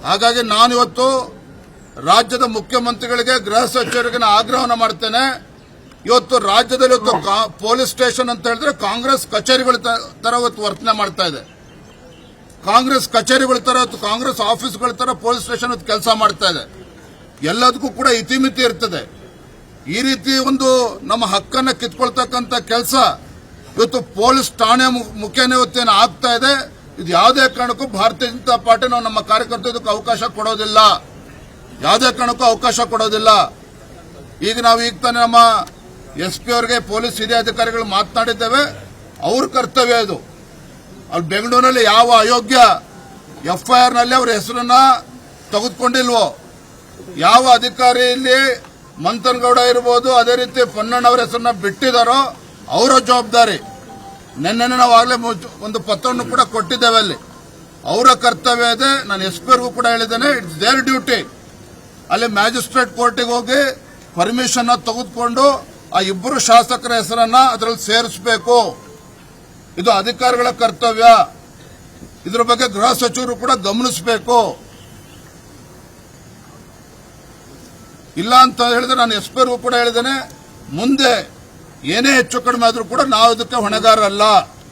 ಹಾಗಾಗಿ ನಾನಿವತ್ತು ರಾಜ್ಯದ ಮುಖ್ಯಮಂತ್ರಿಗಳಿಗೆ ಗೃಹ ಸಚಿವರಿಗೆ ಆಗ್ರಹವನ್ನು ಮಾಡ್ತೇನೆ. ಇವತ್ತು ರಾಜ್ಯದಲ್ಲಿ ಪೊಲೀಸ್ ಸ್ಟೇಷನ್ ಅಂತ ಹೇಳಿದ್ರೆ ಕಾಂಗ್ರೆಸ್ ಕಚೇರಿಗಳ ತರ ಇವತ್ತು ವರ್ತನೆ ಮಾಡ್ತಾ ಇದೆ. ಕಾಂಗ್ರೆಸ್ ಕಚೇರಿಗಳ ತರ, ಕಾಂಗ್ರೆಸ್ ಆಫೀಸ್ಗಳ ತರ ಪೊಲೀಸ್ ಸ್ಟೇಷನ್ ಕೆಲಸ ಮಾಡ್ತಾ ಇದೆ. ಎಲ್ಲದಕ್ಕೂ ಕೂಡ ಇತಿಮಿತಿ ಇರ್ತದೆ. ಈ ರೀತಿ ಒಂದು ನಮ್ಮ ಹಕ್ಕನ್ನು ಕಿತ್ಕೊಳ್ತಕ್ಕಂಥ ಕೆಲಸ ಇವತ್ತು ಪೊಲೀಸ್ ಠಾಣೆ ಮುಖೇನ ಇವತ್ತೇನು ಆಗ್ತಾ ಇದೆ. ಇದು ಯಾವುದೇ ಕಾರಣಕ್ಕೂ ಭಾರತೀಯ ಜನತಾ ಪಾರ್ಟಿ ನಾವು ನಮ್ಮ ಕಾರ್ಯಕರ್ತರಿಗೆ ಅವಕಾಶ ಕೊಡೋದಿಲ್ಲ, ಯಾವುದೇ ಕಾರಣಕ್ಕೂ ಅವಕಾಶ ಕೊಡೋದಿಲ್ಲ. ಈಗ ತಾನೇ ನಮ್ಮ SP ಅವರಿಗೆ ಪೊಲೀಸ್ ಹಿರಿಯ ಅಧಿಕಾರಿಗಳು ಮಾತನಾಡಿದ್ದೇವೆ. ಅವ್ರ ಕರ್ತವ್ಯ ಇದು. ಅಲ್ಲಿ ಬೆಂಗಳೂರಿನಲ್ಲಿ ಯಾವ ಅಯೋಗ್ಯ FIR ನಲ್ಲಿ ಅವರ ಹೆಸರನ್ನ ತೆಗೆದುಕೊಂಡಿಲ್ವೋ, ಯಾವ ಅಧಿಕಾರಿ ಇಲ್ಲಿ ಮಂಥನಗೌಡ ಇರಬಹುದು, ಅದೇ ರೀತಿ ಪೊನ್ನಣ್ಣವರ ಹೆಸರನ್ನ ಬಿಟ್ಟಿದ್ದಾರೋ ಅವರ ಜವಾಬ್ದಾರಿ. ನಿನ್ನೆ ನಾವು ಆಗಲೇ ಒಂದು ಪತ್ರವನ್ನು ಕೂಡ ಕೊಟ್ಟಿದ್ದೇವೆ. ಅಲ್ಲಿ ಅವರ ಕರ್ತವ್ಯ ಇದೆ. ನಾನು SP ಅವರಿಗೂ ಕೂಡ ಹೇಳಿದ್ದೇನೆ, ಇಟ್ಸ್ ದೇರ್ ಡ್ಯೂಟಿ. ಅಲ್ಲಿ ಮ್ಯಾಜಿಸ್ಟ್ರೇಟ್ ಕೋರ್ಟಿಗೆ ಹೋಗಿ ಪರ್ಮಿಷನ್ ತೆಗೆದುಕೊಂಡು ಆ ಇಬ್ಬರು ಶಾಸಕರ ಹೆಸರನ್ನ ಅದರಲ್ಲಿ ಸೇರಿಸಬೇಕು. ಇದು ಅಧಿಕಾರಿಗಳ ಕರ್ತವ್ಯ. ಇದರ ಬಗ್ಗೆ ಗೃಹ ಸಚಿವರು ಕೂಡ ಗಮನಿಸಬೇಕು. ಇಲ್ಲ ಅಂತ ಹೇಳಿದ್ರೆ ನಾನು SP ಅವರಿಗೂ ಕೂಡ ಹೇಳಿದ್ದೇನೆ, ಮುಂದೆ ಏನೇ ಹೆಚ್ಚು ಕಡಿಮೆ ಆದರೂ ಕೂಡ ನಾವು ಇದಕ್ಕೆ ಹೊಣೆಗಾರರಲ್ಲ.